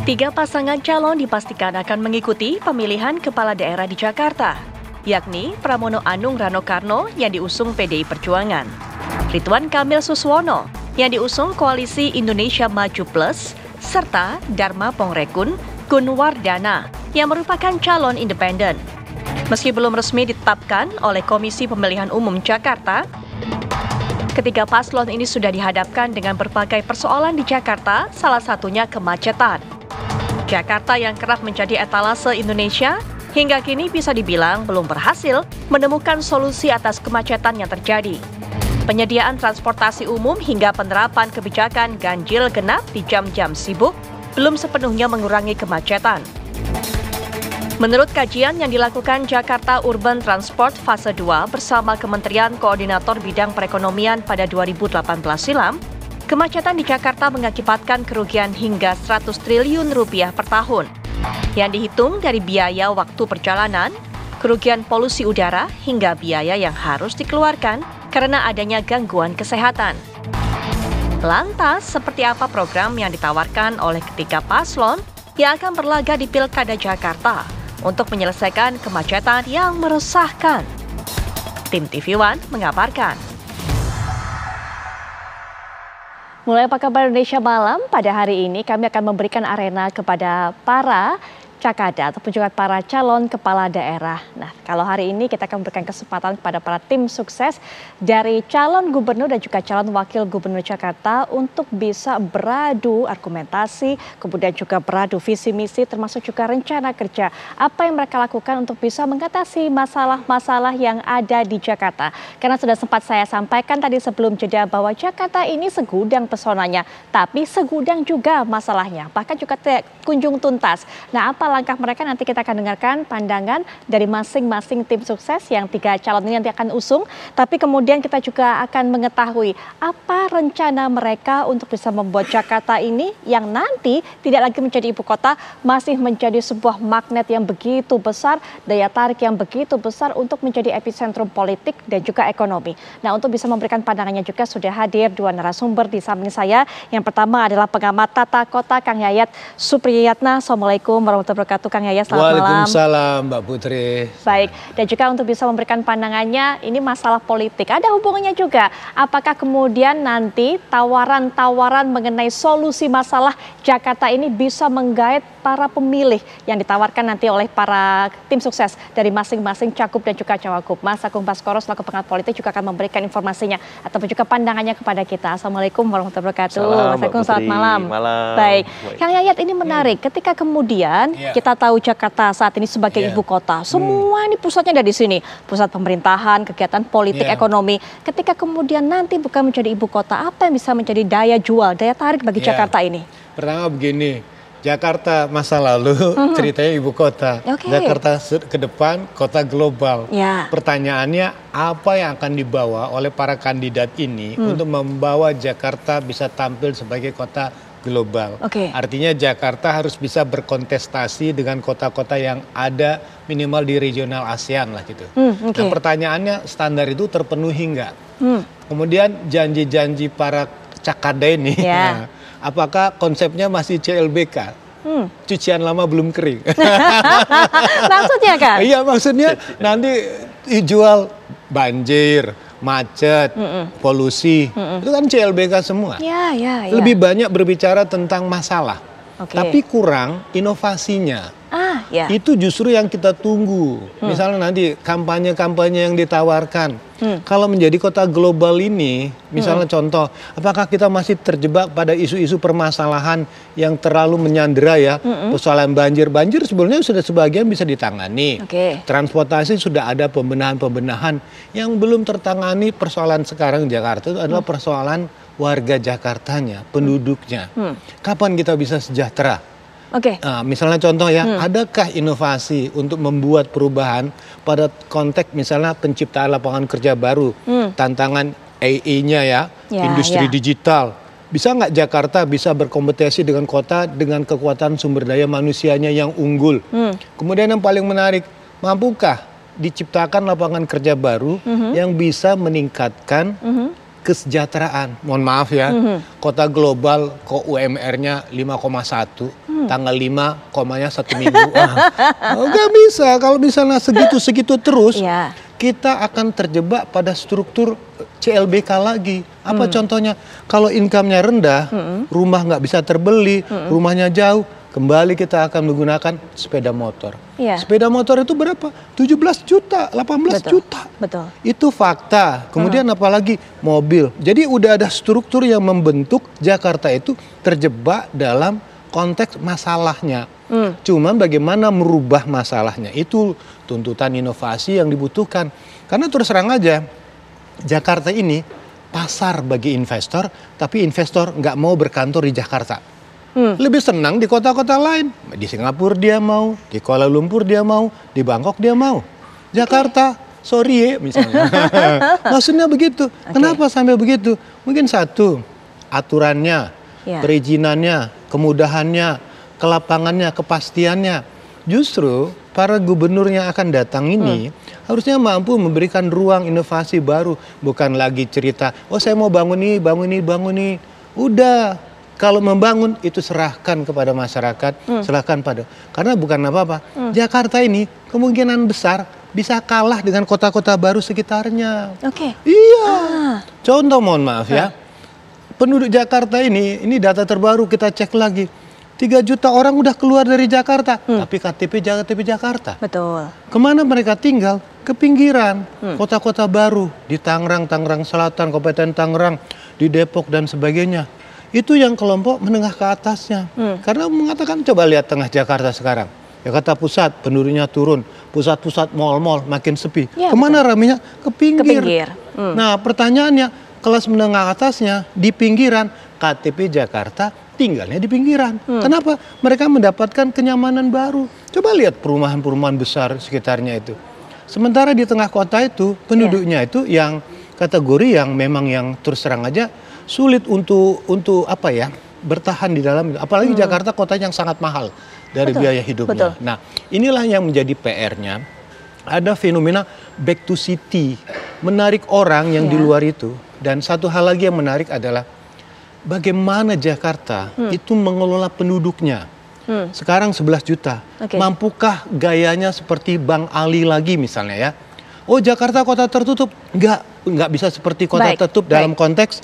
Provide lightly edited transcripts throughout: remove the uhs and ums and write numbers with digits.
Tiga pasangan calon dipastikan akan mengikuti pemilihan kepala daerah di Jakarta, yakni Pramono Anung Rano Karno yang diusung PDI Perjuangan, Ridwan Kamil Suswono yang diusung Koalisi Indonesia Maju Plus, serta Dharma Pongrekun Gunwardana yang merupakan calon independen. Meski belum resmi ditetapkan oleh Komisi Pemilihan Umum Jakarta, ketiga paslon ini sudah dihadapkan dengan berbagai persoalan di Jakarta, salah satunya kemacetan. Jakarta yang kerap menjadi etalase Indonesia, hingga kini bisa dibilang belum berhasil menemukan solusi atas kemacetan yang terjadi. Penyediaan transportasi umum hingga penerapan kebijakan ganjil genap di jam-jam sibuk belum sepenuhnya mengurangi kemacetan. Menurut kajian yang dilakukan Jakarta Urban Transport Fase 2 bersama Kementerian Koordinator Bidang Perekonomian pada 2018 silam, kemacetan di Jakarta mengakibatkan kerugian hingga 100 triliun rupiah per tahun. Yang dihitung dari biaya waktu perjalanan, kerugian polusi udara, hingga biaya yang harus dikeluarkan karena adanya gangguan kesehatan. Lantas, seperti apa program yang ditawarkan oleh ketiga paslon yang akan berlaga di Pilkada Jakarta untuk menyelesaikan kemacetan yang meresahkan? Tim TV One mengabarkan. Mulai Apa Kabar Indonesia Malam, pada hari ini kami akan memberikan arena kepada para cakada ataupun juga para calon kepala daerah. Nah, kalau hari ini kita akan memberikan kesempatan kepada para tim sukses dari calon gubernur dan juga calon wakil gubernur Jakarta untuk bisa beradu argumentasi, kemudian juga beradu visi misi termasuk juga rencana kerja. Apa yang mereka lakukan untuk bisa mengatasi masalah-masalah yang ada di Jakarta. Karena sudah sempat saya sampaikan tadi sebelum jeda bahwa Jakarta ini segudang pesonanya, tapi segudang juga masalahnya, bahkan juga tidak kunjung tuntas. Nah, apa langkah mereka nanti kita akan dengarkan pandangan dari masing-masing tim sukses yang tiga calon ini nanti akan usung. Tapi kemudian kita juga akan mengetahui apa rencana mereka untuk bisa membuat Jakarta ini yang nanti tidak lagi menjadi ibu kota, masih menjadi sebuah magnet yang begitu besar, daya tarik yang begitu besar untuk menjadi epicentrum politik dan juga ekonomi. Nah, untuk bisa memberikan pandangannya juga sudah hadir dua narasumber di samping saya. Yang pertama adalah pengamat tata kota Kang Yayat Supriyatna. Assalamualaikum warahmatullahi wabarakatuh, Kang Yayat, selamat malam. Waalaikumsalam, Mbak Putri. Baik, dan juga untuk bisa memberikan pandangannya, ini masalah politik. Ada hubungannya juga. Apakah kemudian nanti tawaran-tawaran mengenai solusi masalah Jakarta ini bisa menggait para pemilih yang ditawarkan nanti oleh para tim sukses dari masing-masing cakup dan juga cawagup. Mas Agung Baskoro selaku pengamat politik juga akan memberikan informasinya ataupun juga pandangannya kepada kita. Assalamualaikum warahmatullahi wabarakatuh. Mas Agung, selamat malam. Baik, Kang Yayat, ini menarik. Ketika kemudian kita tahu Jakarta saat ini sebagai ibu kota, semua ini pusatnya ada di sini, pusat pemerintahan, kegiatan politik, ekonomi. Ketika kemudian nanti bukan menjadi ibu kota, apa yang bisa menjadi daya jual, daya tarik bagi Jakarta ini? Pertama begini, Jakarta masa lalu ceritanya ibu kota, Jakarta ke depan kota global. Pertanyaannya, apa yang akan dibawa oleh para kandidat ini untuk membawa Jakarta bisa tampil sebagai kota global. Artinya Jakarta harus bisa berkontestasi dengan kota-kota yang ada minimal di regional ASEAN lah gitu. Nah, pertanyaannya, standar itu terpenuhi nggak? Kemudian janji-janji para cakada ini, apakah konsepnya masih CLBK? Cucian lama belum kering. Maksudnya kan? Iya, maksudnya nanti jual banjir, macet, polusi, itu kan CLBK semua. Lebih banyak berbicara tentang masalah, tapi kurang inovasinya. Itu justru yang kita tunggu. Misalnya nanti kampanye-kampanye yang ditawarkan. Kalau menjadi kota global ini, misalnya contoh, apakah kita masih terjebak pada isu-isu permasalahan yang terlalu menyandera ya? Persoalan banjir sebenarnya sudah sebagian bisa ditangani. Transportasi sudah ada pembenahan-pembenahan. Yang belum tertangani persoalan sekarang Jakarta itu adalah persoalan warga Jakartanya, penduduknya. Kapan kita bisa sejahtera? Nah, misalnya contoh ya, adakah inovasi untuk membuat perubahan pada konteks misalnya penciptaan lapangan kerja baru, tantangan AI-nya ya, industri digital. Bisa nggak Jakarta bisa berkompetisi dengan kota dengan kekuatan sumber daya manusianya yang unggul? Kemudian yang paling menarik, mampukah diciptakan lapangan kerja baru yang bisa meningkatkan kesejahteraan. Mohon maaf ya, kota global kok UMR-nya 5,1, tanggal 5, komanya 1 minggu. Nggak bisa, kalau misalnya segitu terus, kita akan terjebak pada struktur CLBK lagi. Apa contohnya? Kalau income-nya rendah, rumah nggak bisa terbeli, rumahnya jauh, kembali kita akan menggunakan sepeda motor. Sepeda motor itu berapa? 17 juta, 18 juta. Betul. Itu fakta. Kemudian apalagi mobil. Jadi udah ada struktur yang membentuk Jakarta itu terjebak dalam konteks masalahnya. Cuman bagaimana merubah masalahnya, itu tuntutan inovasi yang dibutuhkan. Karena terus terang aja, Jakarta ini pasar bagi investor, tapi investor nggak mau berkantor di Jakarta. Lebih senang di kota-kota lain. Di Singapura dia mau, di Kuala Lumpur dia mau, di Bangkok dia mau. Jakarta, sorry ya misalnya. Maksudnya begitu. Kenapa sampai begitu? Mungkin satu, aturannya, perizinannya, kemudahannya, kelapangannya, kepastiannya. Justru para gubernur yang akan datang ini harusnya mampu memberikan ruang inovasi baru. Bukan lagi cerita, oh saya mau bangun ini, bangun ini, bangun ini. Udah. Kalau membangun itu serahkan kepada masyarakat, serahkan pada. Karena bukan apa-apa. Jakarta ini kemungkinan besar bisa kalah dengan kota-kota baru sekitarnya. Iya. Contoh mohon maaf ya. Penduduk Jakarta ini data terbaru kita cek lagi. 3 juta orang udah keluar dari Jakarta, tapi KTP Jakarta. Betul. Kemana mereka tinggal? Ke pinggiran, kota-kota baru. Di Tangerang, Tangerang Selatan, Kabupaten Tangerang, di Depok dan sebagainya. Itu yang kelompok menengah ke atasnya. Karena mengatakan coba lihat tengah Jakarta sekarang. Jakarta Pusat penduduknya turun, pusat-pusat mal-mal makin sepi. Kemana ramenya? Ke pinggir. Nah pertanyaannya, kelas menengah atasnya di pinggiran, KTP Jakarta tinggalnya di pinggiran. Kenapa? Mereka mendapatkan kenyamanan baru. Coba lihat perumahan-perumahan besar sekitarnya itu. Sementara di tengah kota itu penduduknya itu yang kategori yang memang yang terus terang aja sulit untuk apa ya, bertahan di dalam. Apalagi Jakarta kota yang sangat mahal dari biaya hidupnya. Nah, inilah yang menjadi PR-nya. Ada fenomena back to city, menarik orang yang di luar itu. Dan satu hal lagi yang menarik adalah bagaimana Jakarta itu mengelola penduduknya. Sekarang 11 juta. Mampukah gayanya seperti Bang Ali lagi misalnya ya? Oh, Jakarta kota tertutup. Nggak bisa seperti kota tertutup dalam konteks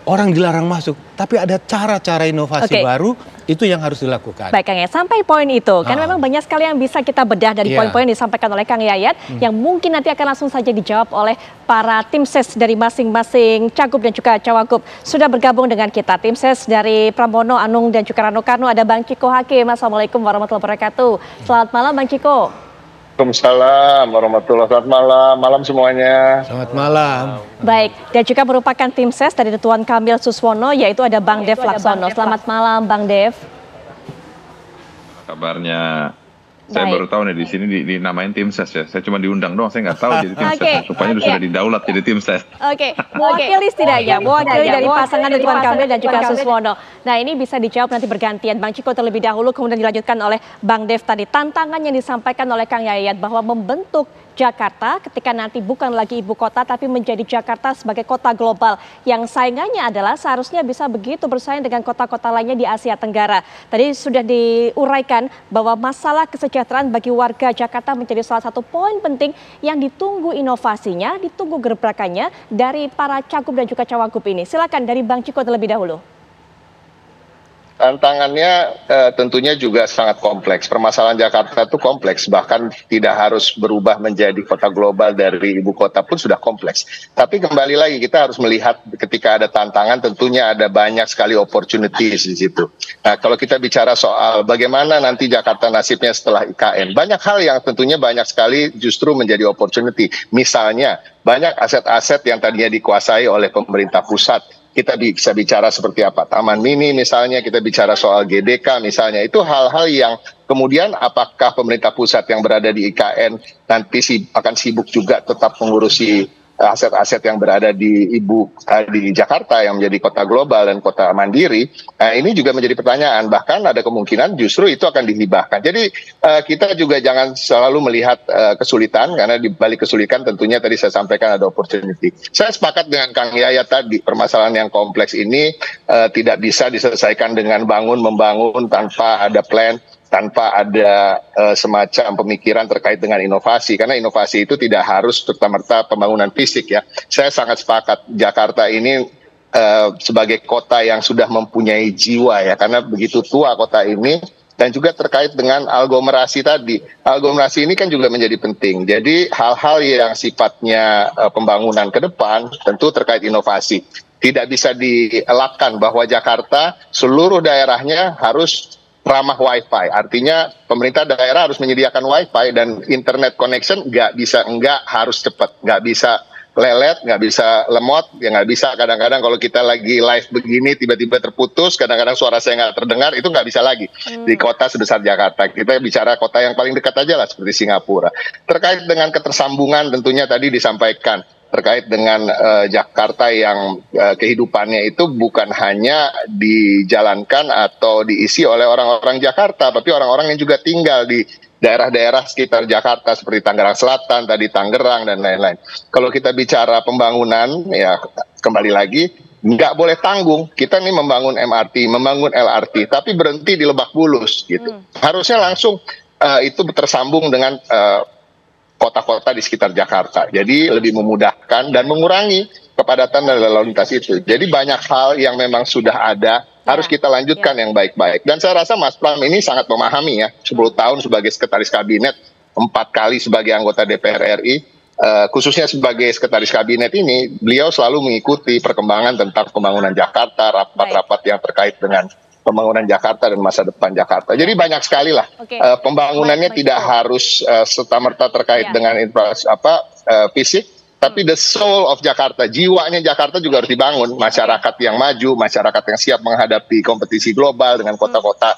orang dilarang masuk, tapi ada cara-cara inovasi baru itu yang harus dilakukan. Baik Kang Yayat, sampai poin itu kan memang banyak sekali yang bisa kita bedah dari poin-poin yang disampaikan oleh Kang Yayat yang mungkin nanti akan langsung saja dijawab oleh para tim ses dari masing-masing cagup dan juga cawagup. Sudah bergabung dengan kita tim ses dari Pramono Anung dan juga Rano Karno, ada Bang Ciko Hakim. Assalamualaikum warahmatullahi wabarakatuh. Selamat malam Bang Ciko. Waalaikumsalam warahmatullahi wabarakatuh. Malam semuanya. Selamat malam. Baik, dan juga merupakan tim ses dari Rituan Kamil Suswono, yaitu ada Bang Dev Laksono. Selamat malam Bang Dev. Kabarnya saya baru tahu nih di sini dinamain tim ses ya. Saya cuma diundang doang, saya nggak tahu jadi tim ses. Rupanya sudah didaulat jadi tim ses. Mewakili setidaknya, mewakili dari pasangan Rituan Kamil dan juga Suswono. Nah ini bisa dijawab nanti bergantian. Bang Ciko terlebih dahulu, kemudian dilanjutkan oleh Bang Dev tadi. Tantangan yang disampaikan oleh Kang Yayat bahwa membentuk Jakarta ketika nanti bukan lagi ibu kota tapi menjadi Jakarta sebagai kota global yang saingannya adalah seharusnya bisa begitu bersaing dengan kota-kota lainnya di Asia Tenggara. Tadi sudah diuraikan bahwa masalah kesejahteraan bagi warga Jakarta menjadi salah satu poin penting yang ditunggu inovasinya, ditunggu gebrakannya dari para cagup dan juga cawagup ini. Silakan dari Bang Ciko terlebih dahulu. Tantangannya tentunya juga sangat kompleks. Permasalahan Jakarta itu kompleks, bahkan tidak harus berubah menjadi kota global dari ibu kota pun sudah kompleks. Tapi kembali lagi kita harus melihat ketika ada tantangan tentunya ada banyak sekali opportunities di situ. Nah kalau kita bicara soal bagaimana nanti Jakarta nasibnya setelah IKN, banyak hal yang tentunya banyak sekali justru menjadi opportunity. Misalnya banyak aset-aset yang tadinya dikuasai oleh pemerintah pusat. Kita bisa bicara seperti apa, Taman Mini misalnya, kita bicara soal GDK misalnya, itu hal-hal yang kemudian apakah pemerintah pusat yang berada di IKN nanti akan sibuk juga tetap mengurusi aset-aset yang berada di di Jakarta yang menjadi kota global dan kota mandiri, ini juga menjadi pertanyaan. Bahkan ada kemungkinan justru itu akan dihibahkan. Jadi kita juga jangan selalu melihat kesulitan, karena di balik kesulitan tentunya tadi saya sampaikan ada opportunity. Saya sepakat dengan Kang Yaya tadi, permasalahan yang kompleks ini tidak bisa diselesaikan dengan membangun tanpa ada plan, tanpa ada semacam pemikiran terkait dengan inovasi, karena inovasi itu tidak harus serta-merta pembangunan fisik ya. Saya sangat sepakat, Jakarta ini sebagai kota yang sudah mempunyai jiwa ya, karena begitu tua kota ini, dan juga terkait dengan aglomerasi tadi. Aglomerasi ini kan juga menjadi penting. Jadi hal-hal yang sifatnya pembangunan ke depan tentu terkait inovasi. Tidak bisa dielakkan bahwa Jakarta seluruh daerahnya harus ramah Wi-Fi, artinya pemerintah daerah harus menyediakan Wi-Fi dan internet connection nggak harus cepat, nggak bisa lelet, nggak bisa lemot, ya nggak bisa. Kadang-kadang kalau kita lagi live begini tiba-tiba terputus, kadang-kadang suara saya nggak terdengar, itu nggak bisa lagi di kota sebesar Jakarta. Kita bicara kota yang paling dekat aja lah seperti Singapura. Terkait dengan ketersambungan tentunya tadi disampaikan terkait dengan Jakarta yang kehidupannya itu bukan hanya dijalankan atau diisi oleh orang-orang Jakarta, tapi orang-orang yang juga tinggal di daerah-daerah sekitar Jakarta seperti Tangerang Selatan, tadi Tangerang dan lain-lain. Kalau kita bicara pembangunan, ya kembali lagi nggak boleh tanggung. Kita nih membangun MRT, membangun LRT, tapi berhenti di Lebak Bulus gitu. Harusnya langsung itu tersambung dengan kota-kota di sekitar Jakarta. Jadi lebih memudahkan dan mengurangi kepadatan dan lalu lintas itu. Jadi banyak hal yang memang sudah ada, harus kita lanjutkan yang baik-baik. Dan saya rasa Mas Pram ini sangat memahami ya, 10 tahun sebagai sekretaris kabinet, 4 kali sebagai anggota DPR RI, khususnya sebagai sekretaris kabinet ini, beliau selalu mengikuti perkembangan tentang pembangunan Jakarta, rapat-rapat yang terkait dengan pembangunan Jakarta dan masa depan Jakarta. Jadi banyak sekali lah pembangunannya tidak harus serta-merta terkait dengan fisik, tapi the soul of Jakarta, jiwanya Jakarta juga harus dibangun. Masyarakat yang maju, masyarakat yang siap menghadapi kompetisi global dengan kota-kota,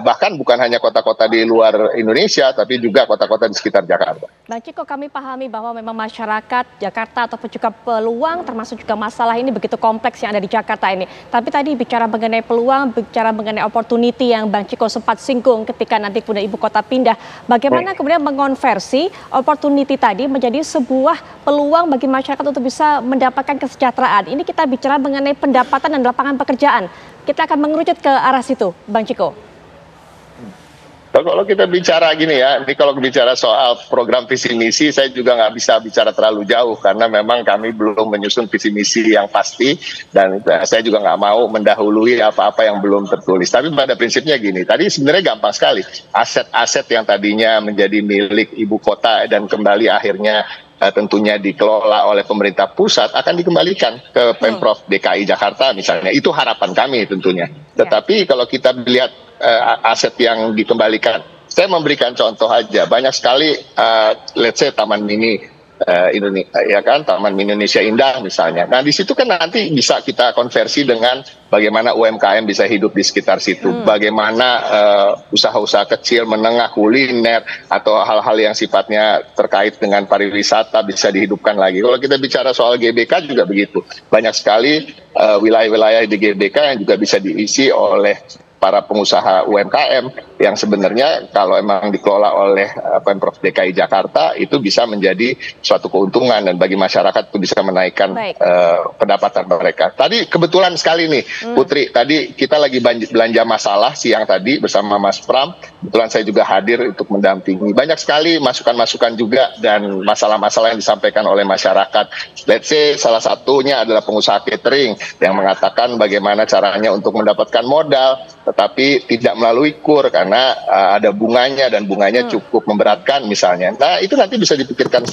bahkan bukan hanya kota-kota di luar Indonesia, tapi juga kota-kota di sekitar Jakarta. Bang Ciko, kami pahami bahwa memang masyarakat Jakarta ataupun juga peluang, termasuk juga masalah ini begitu kompleks yang ada di Jakarta ini. Tapi tadi bicara mengenai peluang, bicara mengenai opportunity yang Bang Ciko sempat singgung ketika nanti punya ibu kota pindah. Bagaimana kemudian mengonversi opportunity tadi menjadi sebuah peluang bagi masyarakat untuk bisa mendapatkan kesejahteraan. Ini kita bicara mengenai pendapatan dan lapangan pekerjaan. Kita akan mengerucut ke arah situ, Bang Ciko. Kalau kita bicara gini ya, ini kalau bicara soal program visi misi, saya juga nggak bisa bicara terlalu jauh karena memang kami belum menyusun visi misi yang pasti dan saya juga nggak mau mendahului apa-apa yang belum tertulis. Tapi pada prinsipnya gini, tadi sebenarnya gampang sekali. Aset-aset yang tadinya menjadi milik ibu kota dan kembali akhirnya tentunya dikelola oleh pemerintah pusat akan dikembalikan ke Pemprov DKI Jakarta misalnya. Itu harapan kami tentunya. Tetapi kalau kita lihat aset yang dikembalikan, saya memberikan contoh aja. Banyak sekali, let's say Taman Mini Indonesia, ya kan, Taman Mini Indonesia Indah misalnya. Nah di situ kan nanti bisa kita konversi dengan bagaimana UMKM bisa hidup di sekitar situ, bagaimana usaha-usaha kecil, menengah, kuliner atau hal-hal yang sifatnya terkait dengan pariwisata bisa dihidupkan lagi. Kalau kita bicara soal GBK juga begitu, banyak sekali wilayah-wilayah di GBK yang juga bisa diisi oleh para pengusaha UMKM yang sebenarnya kalau emang dikelola oleh Pemprov DKI Jakarta itu bisa menjadi suatu keuntungan dan bagi masyarakat itu bisa menaikkan pendapatan mereka. Tadi kebetulan sekali nih Putri, tadi kita lagi belanja masalah siang tadi bersama Mas Pram, kebetulan saya juga hadir untuk mendampingi. Banyak sekali masukan-masukan juga dan masalah-masalah yang disampaikan oleh masyarakat. Let's say salah satunya adalah pengusaha catering yang mengatakan bagaimana caranya untuk mendapatkan modal tetapi tidak melalui KUR karena ada bunganya dan bunganya cukup memberatkan misalnya. Nah itu nanti bisa dipikirkan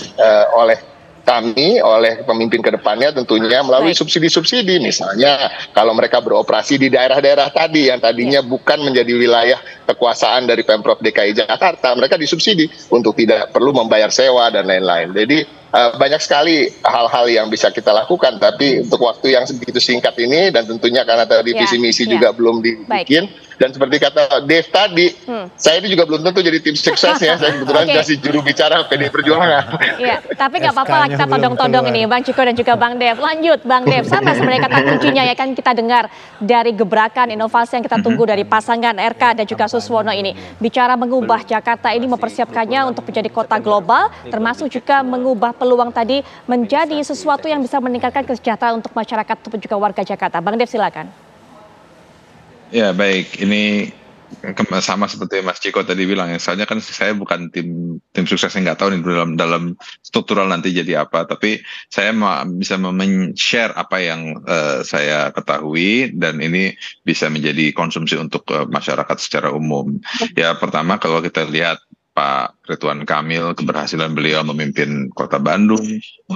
oleh kami, oleh pemimpin ke depannya tentunya melalui subsidi-subsidi misalnya kalau mereka beroperasi di daerah-daerah tadi yang tadinya bukan menjadi wilayah kekuasaan dari Pemprov DKI Jakarta, mereka disubsidi untuk tidak perlu membayar sewa dan lain-lain. Jadi banyak sekali hal-hal yang bisa kita lakukan, tapi untuk waktu yang begitu singkat ini dan tentunya karena tadi visi misi juga belum dibikin. Dan seperti kata Dave tadi, saya ini juga belum tentu jadi tim sukses ya. Saya kebetulan kasih juru bicara PDI Perjuangan. Iya, tapi nggak apa-apa lah kita todong-todong ini, Bang Ciko dan juga Bang Dev. Lanjut, Bang Dev, sama sebenarnya kata kuncinya ya kan kita dengar dari gebrakan inovasi yang kita tunggu dari pasangan RK dan juga Suswono ini. Bicara mengubah Jakarta ini mempersiapkannya untuk menjadi kota global, termasuk juga mengubah peluang tadi menjadi sesuatu yang bisa meningkatkan kesejahteraan untuk masyarakat ataupun juga warga Jakarta. Bang Dev, silakan. Ya baik, ini sama seperti Mas Ciko tadi bilang, ya soalnya kan saya bukan tim sukses yang nggak tahu nih dalam struktural nanti jadi apa, tapi saya bisa men-share apa yang saya ketahui dan ini bisa menjadi konsumsi untuk masyarakat secara umum. Ya pertama kalau kita lihat Pak Ridwan Kamil, keberhasilan beliau memimpin Kota Bandung,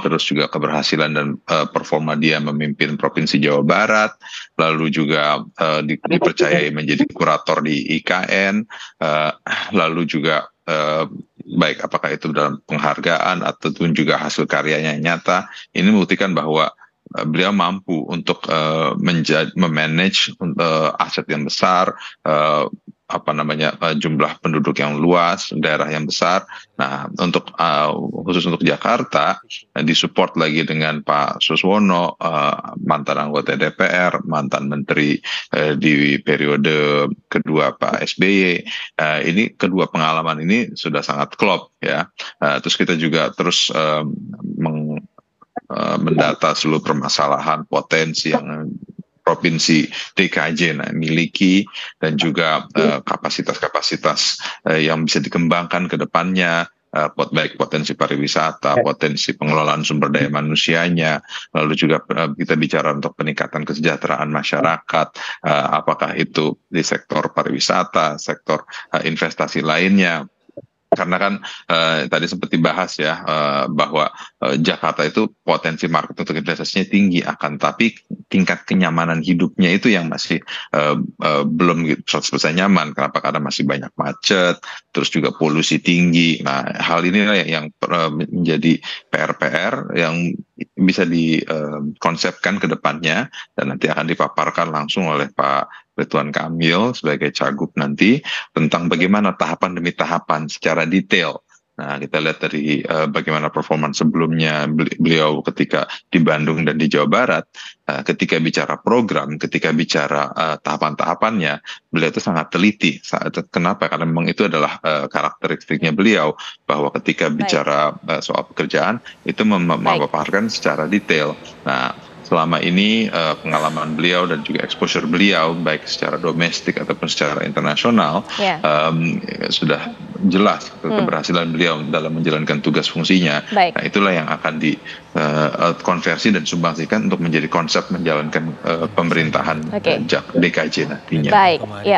terus juga keberhasilan dan performa dia memimpin Provinsi Jawa Barat, lalu juga dipercayai menjadi kurator di IKN, lalu juga baik apakah itu dalam penghargaan ataupun juga hasil karyanya nyata, ini membuktikan bahwa beliau mampu untuk memanage aset yang besar, jumlah penduduk yang luas, daerah yang besar. Nah, untuk khusus untuk Jakarta disupport lagi dengan Pak Suswono, mantan anggota DPR, mantan menteri di periode kedua Pak SBY. Ini kedua pengalaman ini sudah sangat klop ya. Terus kita juga terus mendata seluruh permasalahan potensi yang Provinsi DKJ miliki dan juga kapasitas-kapasitas yang bisa dikembangkan ke depannya, baik potensi pariwisata, potensi pengelolaan sumber daya manusianya, lalu juga kita bicara untuk peningkatan kesejahteraan masyarakat, apakah itu di sektor pariwisata, sektor investasi lainnya. Karena kan tadi sempat dibahas ya bahwa Jakarta itu potensi market untuk investasinya tinggi, tapi tingkat kenyamanan hidupnya itu yang masih belum 100% nyaman. Kenapa? Karena masih banyak macet, terus juga polusi tinggi. Nah, hal ini yang menjadi PR yang bisa dikonsepkan ke depannya dan nanti akan dipaparkan langsung oleh Pak Ridwan Kamil sebagai cagup nanti tentang bagaimana tahapan demi tahapan secara detail. Nah, kita lihat dari bagaimana performance sebelumnya beliau ketika di Bandung dan di Jawa Barat, ketika bicara program, ketika bicara tahapan-tahapapannya, beliau itu sangat teliti. Kenapa? Karena memang itu adalah karakteristiknya beliau, bahwa ketika bicara soal pekerjaan, itu memaparkan secara detail. Nah, selama ini pengalaman beliau dan juga exposure beliau baik secara domestik ataupun secara internasional sudah jelas keberhasilan beliau dalam menjalankan tugas fungsinya. Nah, itulah yang akan dikonversi dan sumbangsikan untuk menjadi konsep menjalankan pemerintahan DKJ nantinya.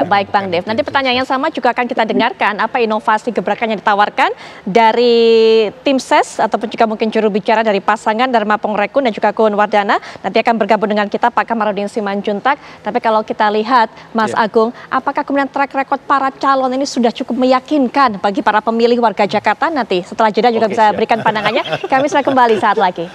Baik Bang Dev. Nanti pertanyaan yang sama juga akan kita dengarkan, apa inovasi gebrakan yang ditawarkan dari tim ses ataupun juga mungkin juru bicara dari pasangan Dharma Pongrekun dan juga Kun Wardana. Nanti akan bergabung dengan kita Pak Kamarudin Simanjuntak. Tapi kalau kita lihat Mas Agung, apakah kemudian track record para calon ini sudah cukup meyakinkan bagi para pemilih warga Jakarta? Nanti setelah jeda juga bisa berikan pandangannya. Kami sudah kembali saat lagi.